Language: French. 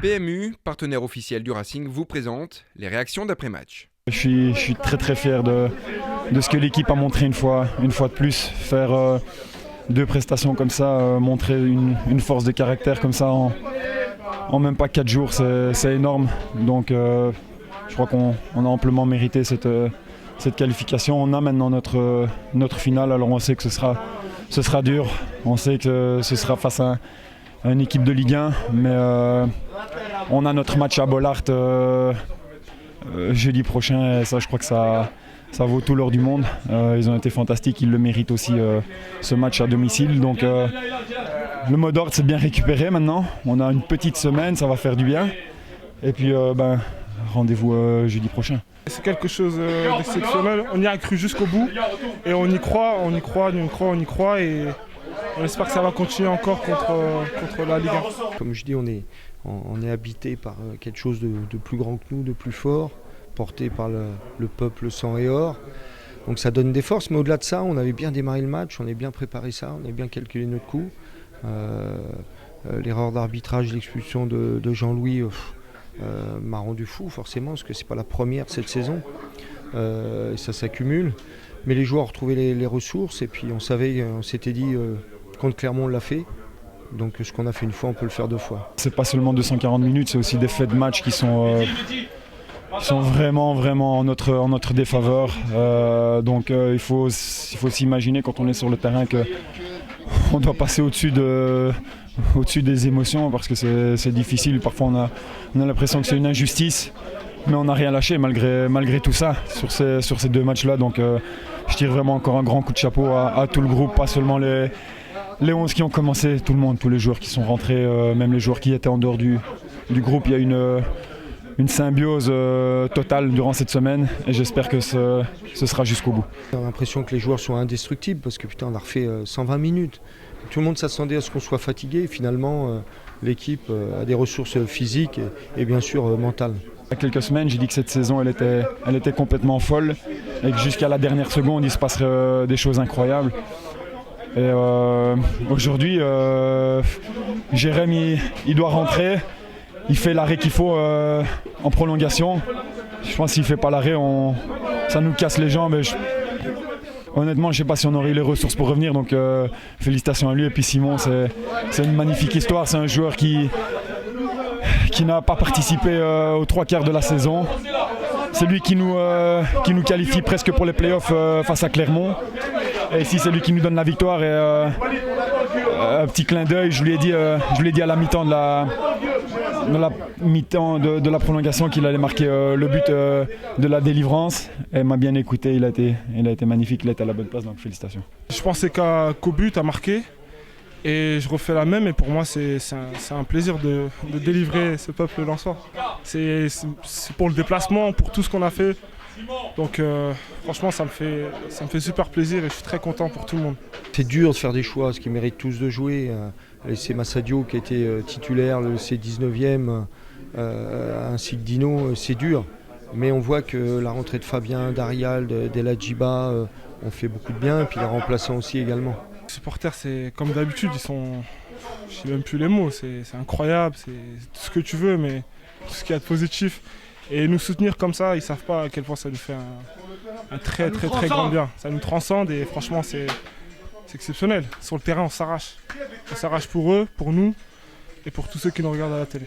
PMU, partenaire officiel du Racing, vous présente les réactions d'après-match. Je suis très fier de ce que l'équipe a montré une fois de plus. Faire deux prestations comme ça, montrer une force de caractère comme ça en même pas 4 jours, c'est énorme. Donc je crois qu'on a amplement mérité cette qualification. On a maintenant notre finale, alors on sait que ce sera dur. On sait que ce sera face à une équipe de Ligue 1, mais on a notre match à Bollaert jeudi prochain, et ça je crois que ça vaut tout l'or du monde. Ils ont été fantastiques, ils le méritent aussi, ce match à domicile. Donc le mot d'ordre c'est de bien récupérer maintenant. On a une petite semaine, ça va faire du bien. Et puis rendez-vous jeudi prochain. C'est quelque chose d'exceptionnel, on y a cru jusqu'au bout et on y croit et on espère que ça va continuer encore contre la Ligue 1. Comme je dis, on est habité par quelque chose de plus grand que nous, de plus fort, porté par le peuple sang et or. Donc ça donne des forces, mais au-delà de ça, on avait bien démarré le match, on avait bien préparé ça, on avait bien calculé notre coup. L'erreur d'arbitrage, l'expulsion de Jean-Louis m'a rendu fou forcément, parce que c'est pas la première cette saison. Et ça s'accumule. Mais les joueurs ont retrouvé les ressources, et puis on s'était dit, contre Clermont on l'a fait. Donc ce qu'on a fait une fois, on peut le faire 2 fois. C'est pas seulement 240 minutes, c'est aussi des faits de match qui sont vraiment en notre défaveur. Donc il faut s'imaginer quand on est sur le terrain qu'on doit passer au-dessus des émotions, parce que c'est difficile. Parfois on a l'impression que c'est une injustice, mais on n'a rien lâché malgré tout ça sur ces 2 matchs-là. Donc je tire vraiment encore un grand coup de chapeau à tout le groupe, pas seulement les 11 qui ont commencé, tout le monde, tous les joueurs qui sont rentrés, même les joueurs qui étaient en dehors du groupe. Il y a une symbiose totale durant cette semaine, et j'espère que ce sera jusqu'au bout. J'ai l'impression que les joueurs sont indestructibles, parce que putain, on a refait 120 minutes. Tout le monde s'attendait à ce qu'on soit fatigué, et finalement l'équipe a des ressources physiques et bien sûr mentales. Il y a quelques semaines, j'ai dit que cette saison elle était complètement folle, et que jusqu'à la dernière seconde il se passerait des choses incroyables. Et aujourd'hui, Jérém il doit rentrer, il fait l'arrêt qu'il faut en prolongation. Je pense qu'il ne fait pas l'arrêt, ça nous casse les jambes. Honnêtement, je ne sais pas si on aurait eu les ressources pour revenir, donc félicitations à lui. Et puis Simon, c'est une magnifique histoire, c'est un joueur qui n'a pas participé aux 3/4 de la saison. C'est lui qui nous qualifie presque pour les playoffs face à Clermont. Et ici, c'est lui qui nous donne la victoire. Et un petit clin d'œil, je lui ai dit à la mi-temps de la prolongation qu'il allait marquer le but de la délivrance. Et il m'a bien écouté, il a été magnifique, il était à la bonne place, donc félicitations. Je pensais qu'au but à marquer, et je refais la même, et pour moi c'est un plaisir de délivrer ce peuple lensois. C'est pour le déplacement, pour tout ce qu'on a fait. Donc franchement ça me fait super plaisir, et je suis très content pour tout le monde. C'est dur de faire des choix, parce qu'ils méritent tous de jouer. C'est Massadio qui a été titulaire, c'est 19e, ainsi que Dino, c'est dur. Mais on voit que la rentrée de Fabien, d'Arial, d'El Hadjiba ont fait beaucoup de bien, et puis les remplaçants aussi également. Les supporters, c'est comme d'habitude, je sais même plus les mots, c'est incroyable, c'est tout ce que tu veux, mais tout ce qu'il y a de positif. Et nous soutenir comme ça, ils ne savent pas à quel point ça nous fait un très grand bien. Ça nous transcende, et franchement c'est exceptionnel. Sur le terrain on s'arrache pour eux, pour nous et pour tous ceux qui nous regardent à la télé.